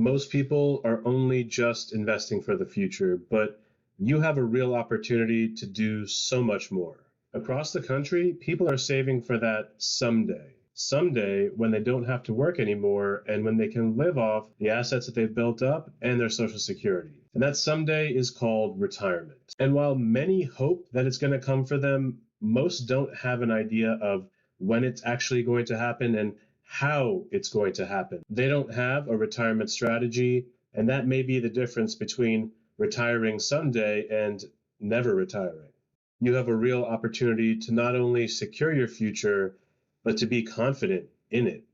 Most people are only just investing for the future, but you have a real opportunity to do so much more. Across the country, people are saving for that someday. Someday when they don't have to work anymore and when they can live off the assets that they've built up and their Social Security. And that someday is called retirement. And while many hope that it's going to come for them, most don't have an idea of when it's actually going to happen and how it's going to happen. They don't have a retirement strategy, and that may be the difference between retiring someday and never retiring. You have a real opportunity to not only secure your future, but to be confident in it,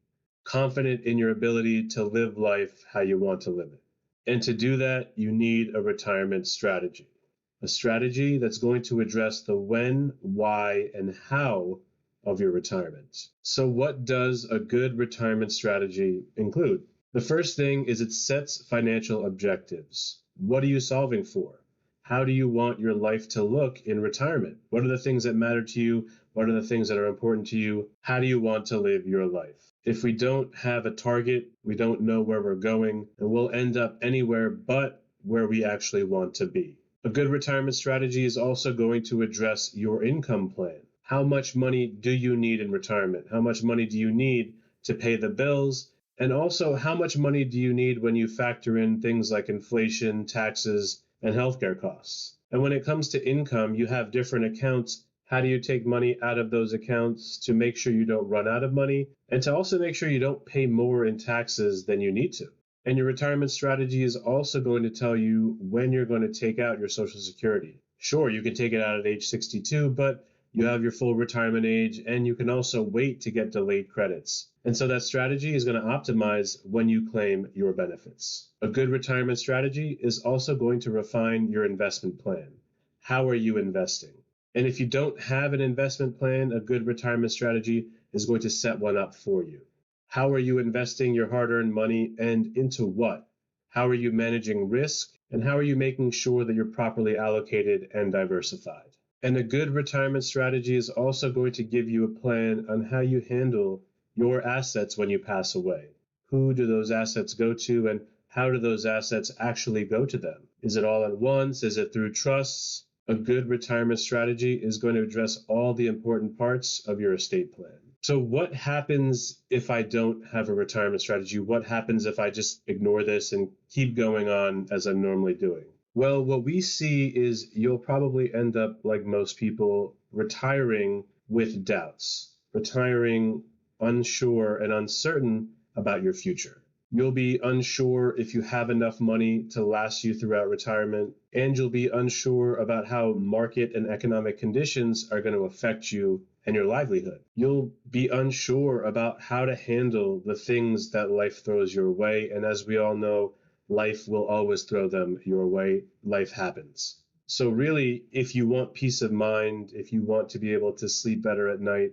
confident in your ability to live life how you want to live it. And to do that, you need a retirement strategy, a strategy that's going to address the when, why, and how of your retirement. So what does a good retirement strategy include? The first thing is it sets financial objectives. What are you solving for? How do you want your life to look in retirement? What are the things that matter to you? What are the things that are important to you? How do you want to live your life? If we don't have a target, we don't know where we're going, and we'll end up anywhere but where we actually want to be. A good retirement strategy is also going to address your income plan. How much money do you need in retirement? How much money do you need to pay the bills? And also, how much money do you need when you factor in things like inflation, taxes, and healthcare costs? And when it comes to income, you have different accounts. How do you take money out of those accounts to make sure you don't run out of money and to also make sure you don't pay more in taxes than you need to? And your retirement strategy is also going to tell you when you're going to take out your Social Security. Sure, you can take it out at age 62, but you have your full retirement age, and you can also wait to get delayed credits. And so that strategy is going to optimize when you claim your benefits. A good retirement strategy is also going to refine your investment plan. How are you investing? And if you don't have an investment plan, a good retirement strategy is going to set one up for you. How are you investing your hard-earned money and into what? How are you managing risk? And how are you making sure that you're properly allocated and diversified? And a good retirement strategy is also going to give you a plan on how you handle your assets when you pass away. Who do those assets go to, and how do those assets actually go to them? Is it all at once? Is it through trusts? A good retirement strategy is going to address all the important parts of your estate plan. So what happens if I don't have a retirement strategy? What happens if I just ignore this and keep going on as I'm normally doing? Well, what we see is you'll probably end up, like most people, retiring with doubts, retiring unsure and uncertain about your future. You'll be unsure if you have enough money to last you throughout retirement, and you'll be unsure about how market and economic conditions are going to affect you and your livelihood. You'll be unsure about how to handle the things that life throws your way, and as we all know, life will always throw them your way. Life happens. So really, if you want peace of mind, if you want to be able to sleep better at night,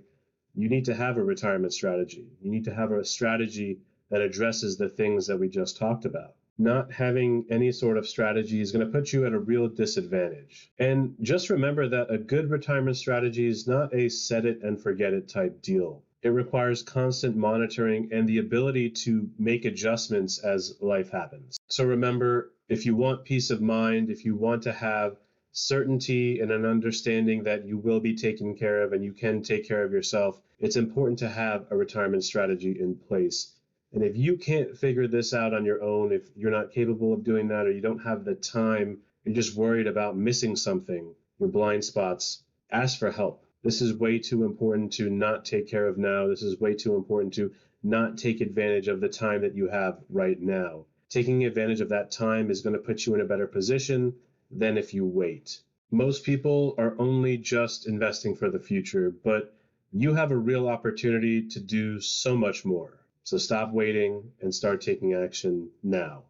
you need to have a retirement strategy. You need to have a strategy that addresses the things that we just talked about. Not having any sort of strategy is going to put you at a real disadvantage. And just remember that a good retirement strategy is not a set it and forget it type deal. It requires constant monitoring and the ability to make adjustments as life happens. So remember, if you want peace of mind, if you want to have certainty and an understanding that you will be taken care of and you can take care of yourself, it's important to have a retirement strategy in place. And if you can't figure this out on your own, if you're not capable of doing that or you don't have the time, you're just worried about missing something, your blind spots, ask for help. This is way too important to not take care of now. This is way too important to not take advantage of the time that you have right now. Taking advantage of that time is going to put you in a better position than if you wait. Most people are only just investing for the future, but you have a real opportunity to do so much more. So stop waiting and start taking action now.